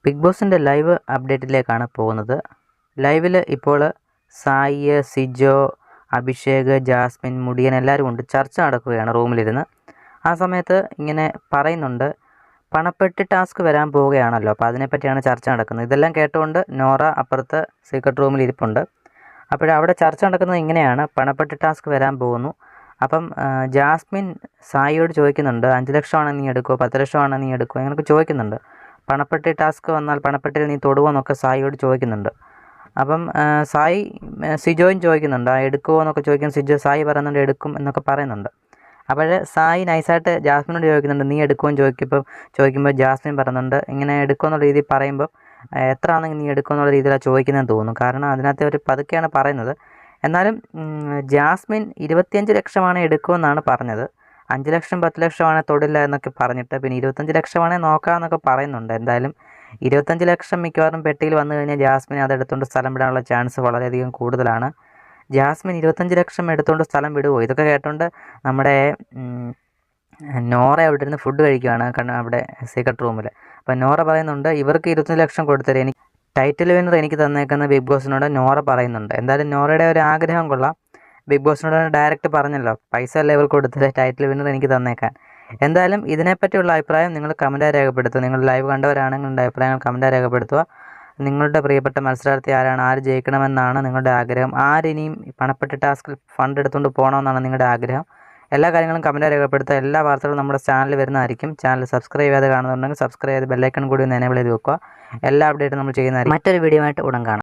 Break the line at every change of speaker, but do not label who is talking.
Big ബോസിൻ്റെ live അപ്ഡേറ്റിലേക്കാണ് പോകുന്നത്. ലൈവിൽ ഇപ്പോൾ സായി, സിജോ, അഭിഷേക്, ജാസ്മിൻ, മുടിയൻ എല്ലാവരും ഉണ്ട്. ചർച്ച നടക്കുകയാണ് റൂമിലിരുന്ന്. ആ സമയത്ത് ഇങ്ങനെ പറയുന്നുണ്ട്, പണപ്പെട്ടി ടാസ്ക് വരാൻ പോവുകയാണല്ലോ, അപ്പോൾ അതിനെപ്പറ്റിയാണ് ചർച്ച നടക്കുന്നത്. ഇതെല്ലാം കേട്ടുകൊണ്ട് നോറ അപ്പുറത്ത് സീക്രട്ട് റൂമിൽ ഇരിപ്പുണ്ട്. അവിടെ ചർച്ച നടക്കുന്നത് ഇങ്ങനെയാണ്, പണപ്പെട്ടി ടാസ്ക് വരാൻ പോകുന്നു. അപ്പം ജാസ്മിൻ സായിയോട് ചോദിക്കുന്നുണ്ട്, 5 ലക്ഷമാണ് നീ എടുക്കുമോ, 10 ലക്ഷമാണ് നീ എടുക്കുമോ, അങ്ങനെയൊക്കെ ചോദിക്കുന്നുണ്ട്. പണപ്പെട്ടി ടാസ്ക് വന്നാൽ പണപ്പെട്ടിയിൽ നീ തൊടുമോ എന്നൊക്കെ സായിയോട് ചോദിക്കുന്നുണ്ട്. അപ്പം സായി സിജോയും ചോദിക്കുന്നുണ്ട്, എടുക്കുമോ എന്നൊക്കെ ചോദിക്കും. സായി പറയുന്നുണ്ട് എടുക്കും എന്നൊക്കെ പറയുന്നുണ്ട്. അപ്പോൾ സായി നൈസായിട്ട് ജാസ്മിനോട് ചോദിക്കുന്നുണ്ട്, നീ എടുക്കുമെന്ന് ചോദിക്കുമ്പോൾ ജാസ്മിൻ പറയുന്നുണ്ട്, ഇങ്ങനെ എടുക്കുമെന്നുള്ള രീതിയിൽ പറയുമ്പോൾ എത്ര ആണെങ്കിൽ നീ എടുക്കുമെന്നുള്ള രീതിയിലാണ് ചോദിക്കുന്നതെന്ന് തോന്നുന്നു. കാരണം അതിനകത്ത് ഒരു പതുക്കെയാണ് പറയുന്നത്. എന്നാലും ജാസ്മിൻ 25 ലക്ഷമാണ് എടുക്കുമെന്നാണ് പറഞ്ഞത്. 5 ലക്ഷം 10 ലക്ഷമാണ് തൊടില്ല എന്നൊക്കെ പറഞ്ഞിട്ട്, പിന്നെ 25 ലക്ഷമാണെങ്കിൽ നോക്കാമെന്നൊക്കെ പറയുന്നുണ്ട്. എന്തായാലും 25 ലക്ഷം മിക്കവാറും പെട്ടിയിൽ വന്നു കഴിഞ്ഞാൽ ജാസ്മിൻ അതെടുത്തുകൊണ്ട് സ്ഥലം വിടാനുള്ള ചാൻസ് വളരെയധികം കൂടുതലാണ്. ജാസ്മിൻ 25 ലക്ഷം എടുത്തുകൊണ്ട് സ്ഥലം വിടുമോ? ഇതൊക്കെ കേട്ടോണ്ട് നമ്മുടെ നോറ അവിടെ ഇരുന്ന് ഫുഡ് കഴിക്കുകയാണ് അവിടെ സീക്രട്ട് റൂമിൽ. അപ്പോൾ നോറ പറയുന്നുണ്ട്, ഇവർക്ക് 25 ലക്ഷം കൊടുത്തരും, എനിക്ക് ടൈറ്റിൽ വിന്നർ എനിക്ക് തന്നേക്കുന്ന ബിഗ് ബോസിനോട് നോറ പറയുന്നുണ്ട്. എന്തായാലും നോറയുടെ ഒരു ആഗ്രഹം കൊള്ളാം. ബിഗ് ബോസിനോട് ഡയറക്റ്റ് പറഞ്ഞല്ലോ, പൈസ അല്ല ഇവർക്ക് കൊടുത്തത്, ടൈറ്റിൽ വിന്നർ എനിക്ക് തന്നേക്കാൻ. എന്തായാലും ഇതിനെപ്പറ്റിയുള്ള അഭിപ്രായം നിങ്ങൾ കമൻറ്റായി രേഖപ്പെടുത്തുക. നിങ്ങൾ ലൈവ് കണ്ടവരാണെങ്കിൽ നിങ്ങളുടെ അഭിപ്രായങ്ങൾ കമൻറ്റായി രേഖപ്പെടുത്തുക. നിങ്ങളുടെ പ്രിയപ്പെട്ട മത്സരാർത്ഥി ആരാണ്, ആര് ജയിക്കണമെന്നാണ് നിങ്ങളുടെ ആഗ്രഹം, ആരിനിയും പണപ്പെട്ടി ടാസ്കിൽ ഫണ്ട് എടുത്തുകൊണ്ട് പോകണമെന്നാണ് നിങ്ങളുടെ ആഗ്രഹം. എല്ലാ കാര്യങ്ങളും കമൻറ്റായി രേഖപ്പെടുത്തുക. എല്ലാ വാർത്തകളും നമ്മുടെ ചാനലിൽ വരുന്നതായിരിക്കും. ചാനൽ സബ്സ്ക്രൈബ് ചെയ്യാതെ കാണുന്നുണ്ടെങ്കിൽ സബ്സ്ക്രൈബ് ചെയ്ത് ബെല്ലൈക്കൺ കൂടി ഒന്ന് എനേബിൾ ചെയ്ത് വെക്കുക. എല്ലാ അപ്ഡേറ്റും നമ്മൾ ചെയ്യുന്നതായിരിക്കും. മറ്റൊരു വീഡിയോ ആയിട്ട് ഉടൻ കാണാം.